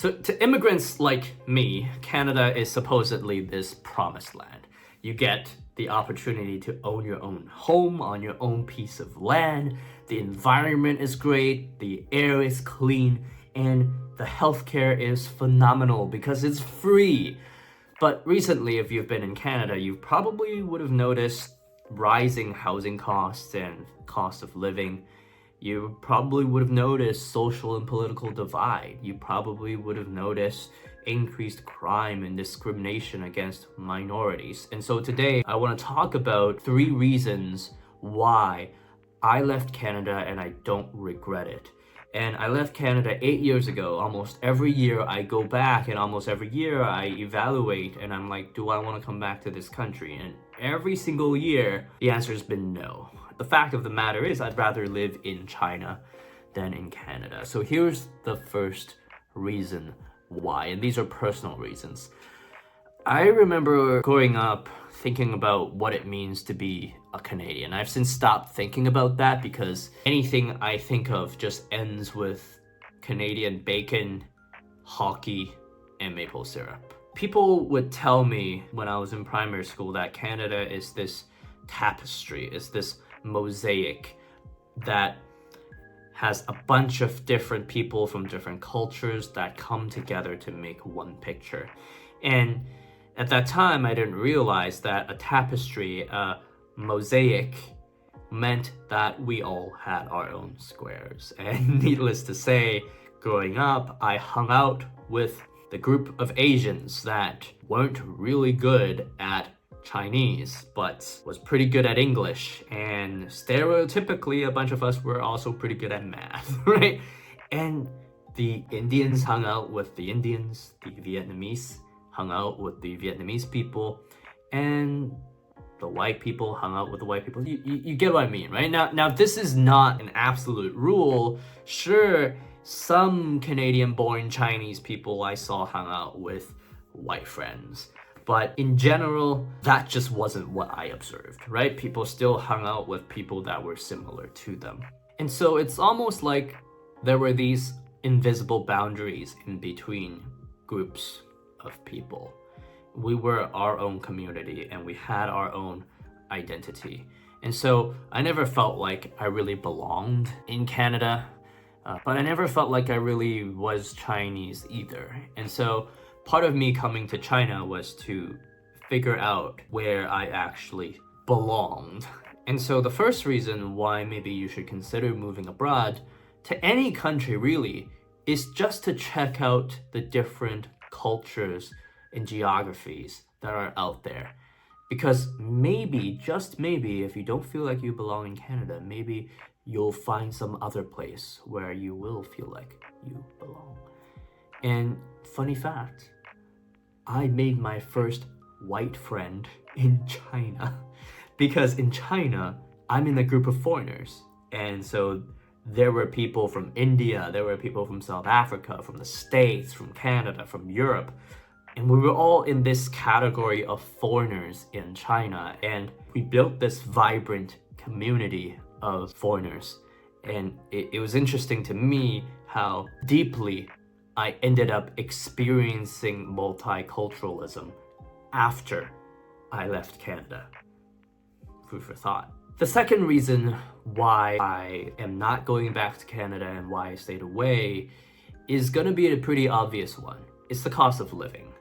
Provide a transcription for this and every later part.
To immigrants like me, Canada is supposedly this promised land. You get the opportunity to own your own home on your own piece of land. The environment is great, the air is clean, and the healthcare is phenomenal because it's free. But recently, if you've been in Canada, you probably would have noticed rising housing costs and cost of living. You probably would have noticed social and political divide. You probably would have noticed increased crime and discrimination against minorities. And so today I want to talk about 3 reasons why I left Canada and I don't regret it. And I left Canada 8 years ago. Almost every year I go back, and almost every year I evaluate and I'm like, do I want to come back to this country? And every single year the answer has been no. The fact of the matter is I'd rather live in China than in Canada. So here's the first reason why, and these are personal reasons. I remember growing up thinking about what it means to be a Canadian. I've since stopped thinking about that because anything I think of just ends with Canadian bacon, hockey, and maple syrup. People would tell me when I was in primary school that Canada is this tapestry, is this mosaic that has a bunch of different people from different cultures that come together to make one picture. And at that time, I didn't realize that a tapestry, a mosaic, meant that we all had our own squares. And needless to say, growing up, I hung out with the group of Asians that weren't really good at Chinese, but was pretty good at English, and stereotypically a bunch of us were also pretty good at math, right? And the Indians hung out with the Indians, the Vietnamese hung out with the Vietnamese people, and the white people hung out with the white people. You get what I mean, right? Now this is not an absolute rule. Sure, some Canadian-born Chinese people I saw hung out with white friends. But in general, that just wasn't what I observed, right? People still hung out with people that were similar to them. And so it's almost like there were these invisible boundaries in between groups of people. We were our own community and we had our own identity. And so I never felt like I really belonged in Canada, but I never felt like I really was Chinese either. And so part of me coming to China was to figure out where I actually belonged. And so the first reason why maybe you should consider moving abroad to any country really is just to check out the different cultures and geographies that are out there. Because maybe, just maybe, if you don't feel like you belong in Canada, maybe you'll find some other place where you will feel like you belong. And funny fact, I made my first white friend in China because in China, I'm in a group of foreigners. And so there were people from India, there were people from South Africa, from the States, from Canada, from Europe. And we were all in this category of foreigners in China. And we built this vibrant community of foreigners. And it was interesting to me how deeply I ended up experiencing multiculturalism after I left Canada. Food for thought. The second reason why I am not going back to Canada and why I stayed away is gonna be a pretty obvious one. It's the cost of living.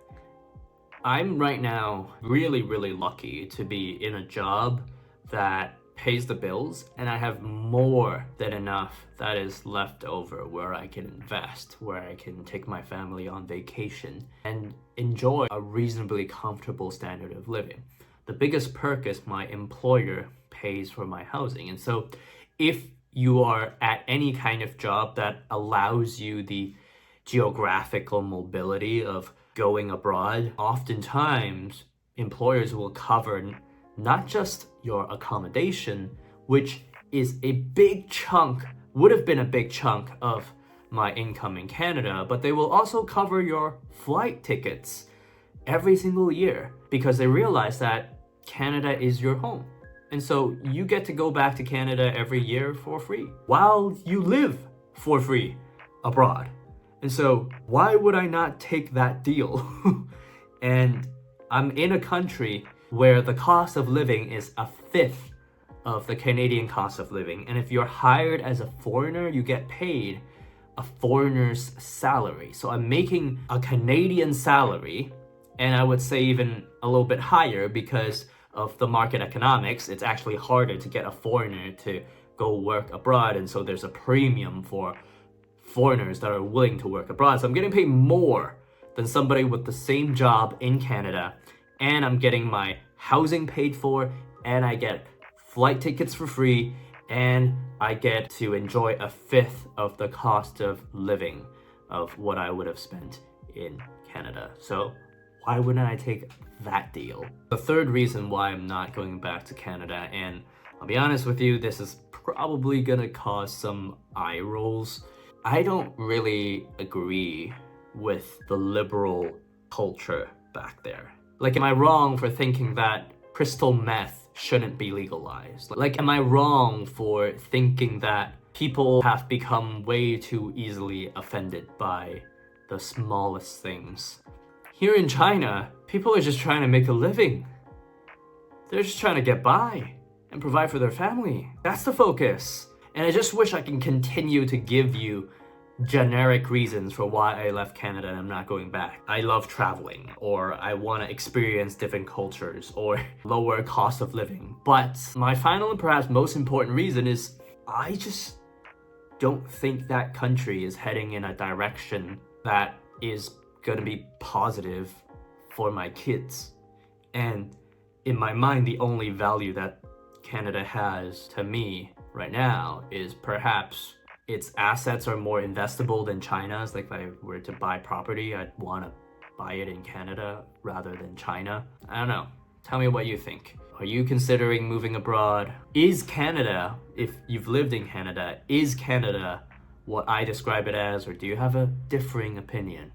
I'm right now really, really lucky to be in a job that pays the bills, and I have more than enough that is left over where I can invest, where I can take my family on vacation and enjoy a reasonably comfortable standard of living. The biggest perk is my employer pays for my housing. And so if you are at any kind of job that allows you the geographical mobility of going abroad, oftentimes employers will cover not just your accommodation, which is a big chunk, would have been a big chunk of my income in Canada, but they will also cover your flight tickets every single year because they realize that Canada is your home. And so you get to go back to Canada every year for free while you live for free abroad. And so why would I not take that deal? And I'm in a country where the cost of living is a fifth of the Canadian cost of living. And if you're hired as a foreigner, you get paid a foreigner's salary. So I'm making a Canadian salary, and I would say even a little bit higher because of the market economics. It's actually harder to get a foreigner to go work abroad, and so there's a premium for foreigners that are willing to work abroad. So I'm getting paid more than somebody with the same job in Canada, and I'm getting my housing paid for, and I get flight tickets for free, and I get to enjoy a fifth of the cost of living of what I would have spent in Canada. So why wouldn't I take that deal? The third reason why I'm not going back to Canada, and I'll be honest with you, this is probably gonna cause some eye rolls. I don't really agree with the liberal culture back there. Like, am I wrong for thinking that crystal meth shouldn't be legalized? Like, am I wrong for thinking that people have become way too easily offended by the smallest things? Here in China, people are just trying to make a living. They're just trying to get by and provide for their family. That's the focus. And I just wish I can continue to give you generic reasons for why I left Canada and I'm not going back. I love traveling, or I want to experience different cultures, or lower cost of living. But my final and perhaps most important reason is I just don't think that country is heading in a direction that is gonna be positive for my kids. And in my mind, the only value that Canada has to me right now is perhaps its assets are more investable than China's. Like, if I were to buy property, I'd want to buy it in Canada rather than China. I don't know. Tell me what you think. Are you considering moving abroad? Is Canada, if you've lived in Canada, is Canada what I describe it as, or do you have a differing opinion?